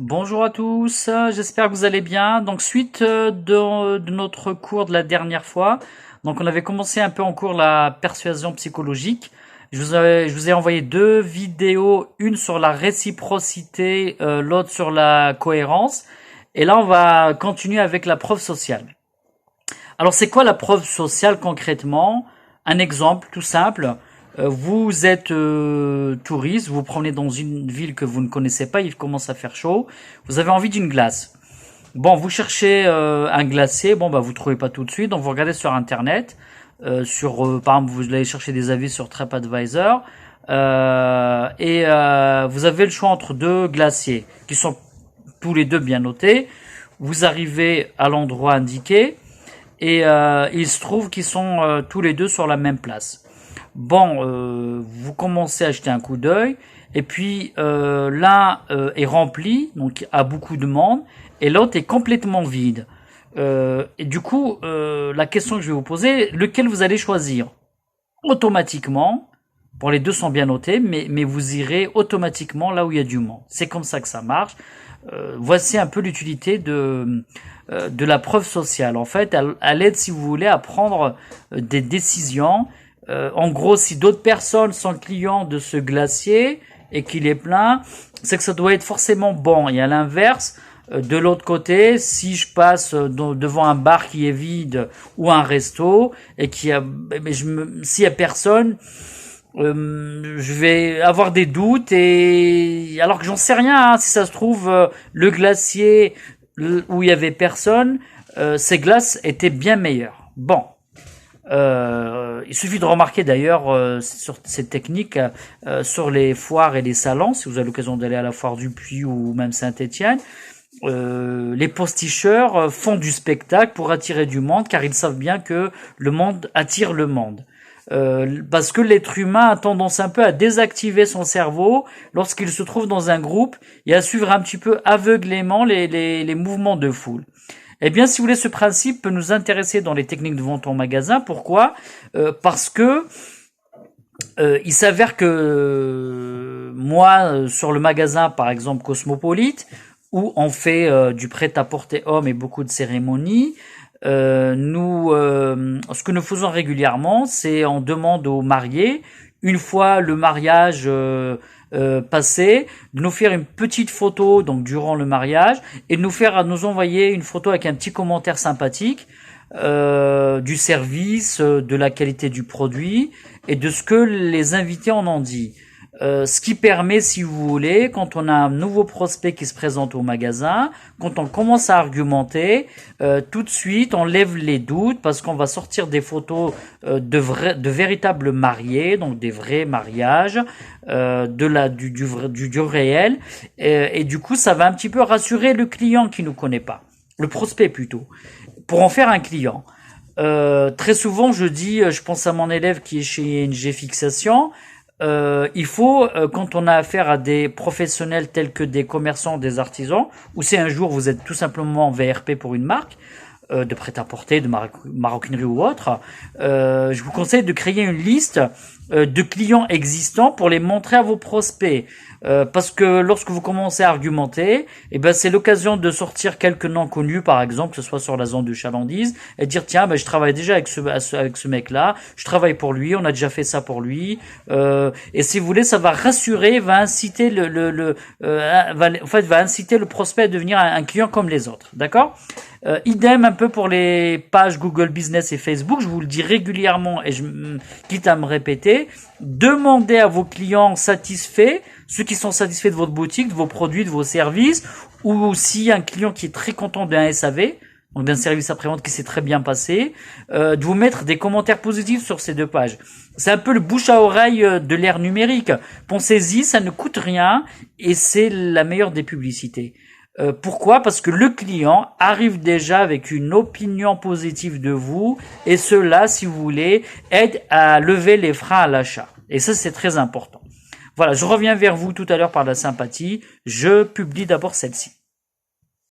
Bonjour à tous, j'espère que vous allez bien. Donc suite de notre cours de la dernière fois, donc on avait commencé un peu en cours la persuasion psychologique. Je vous ai envoyé deux vidéos, une sur la réciprocité, l'autre sur la cohérence. Et là on va continuer avec la preuve sociale. Alors c'est quoi la preuve sociale concrètement? Un exemple tout simple. Vous êtes touriste, vous vous promenez dans une ville que vous ne connaissez pas, il commence à faire chaud, vous avez envie d'une glace. Bon, vous cherchez un glacier, bon bah vous trouvez pas tout de suite, donc vous regardez sur internet, par exemple vous allez chercher des avis sur TripAdvisor, vous avez le choix entre deux glaciers qui sont tous les deux bien notés. Vous arrivez à l'endroit indiqué et il se trouve qu'ils sont tous les deux sur la même place. Bon, vous commencez à jeter un coup d'œil, et puis l'un est rempli, donc a beaucoup de monde, et l'autre est complètement vide. Et du coup, la question que je vais vous poser, lequel vous allez choisir? Automatiquement, pour les deux sont bien notés, mais vous irez automatiquement là où il y a du monde. C'est comme ça que ça marche. Voici un peu l'utilité de la preuve sociale. En fait, elle aide, si vous voulez, à prendre des décisions. En gros, si d'autres personnes sont clients de ce glacier et qu'il est plein, c'est que ça doit être forcément bon. Et à l'inverse, de l'autre côté, si je passe devant un bar qui est vide ou un resto et s'il y a personne, je vais avoir des doutes, et alors que j'en sais rien, hein, si ça se trouve le glacier où il y avait personne, ces glaces étaient bien meilleures. Bon. Il suffit de remarquer d'ailleurs sur cette technique sur les foires et les salons, si vous avez l'occasion d'aller à la foire du Puy ou même Saint-Étienne, les posticheurs font du spectacle pour attirer du monde, car ils savent bien que le monde attire le monde. Parce que l'être humain a tendance un peu à désactiver son cerveau lorsqu'il se trouve dans un groupe et à suivre un petit peu aveuglément les mouvements de foule. Eh bien, si vous voulez, ce principe peut nous intéresser dans les techniques de vente en magasin. Pourquoi? Parce que il s'avère que moi, sur le magasin, par exemple Cosmopolite, où on fait du prêt-à-porter homme et beaucoup de cérémonies, ce que nous faisons régulièrement, c'est on demande aux mariés, une fois le mariage passé, de nous faire une petite photo donc durant le mariage, et de nous envoyer une photo avec un petit commentaire sympathique du service, de la qualité du produit et de ce que les invités en ont dit. Ce qui permet, si vous voulez, quand on a un nouveau prospect qui se présente au magasin, quand on commence à argumenter, tout de suite on lève les doutes, parce qu'on va sortir des photos de véritables mariés, donc des vrais mariages, du réel, et du coup ça va un petit peu rassurer le client qui nous connaît pas, le prospect plutôt, pour en faire un client. Très souvent je pense à mon élève qui est chez ING Fixation. Il faut, quand on a affaire à des professionnels tels que des commerçants, des artisans, ou si un jour vous êtes tout simplement VRP pour une marque, de prêt-à-porter, de maroquinerie ou autre, je vous conseille de créer une liste de clients existants pour les montrer à vos prospects. Parce que lorsque vous commencez à argumenter, c'est l'occasion de sortir quelques noms connus, par exemple, que ce soit sur la zone de chalandise, et dire tiens, je travaille déjà avec ce mec-là, je travaille pour lui, on a déjà fait ça pour lui, et si vous voulez, ça va rassurer, va inciter va inciter le prospect à devenir un client comme les autres, d'accord? Idem un peu pour les pages Google Business et Facebook, je vous le dis régulièrement et quitte à me répéter, demandez à vos clients satisfaits, ceux qui sont satisfaits de votre boutique, de vos produits, de vos services, ou aussi un client qui est très content d'un SAV, donc d'un service après-vente qui s'est très bien passé, de vous mettre des commentaires positifs sur ces deux pages. C'est un peu le bouche à oreille de l'ère numérique. Pensez-y, ça ne coûte rien et c'est la meilleure des publicités. Pourquoi? Parce que le client arrive déjà avec une opinion positive de vous, et cela, si vous voulez, aide à lever les freins à l'achat. Et ça, c'est très important. Voilà, je reviens vers vous tout à l'heure par la sympathie. Je publie d'abord celle-ci.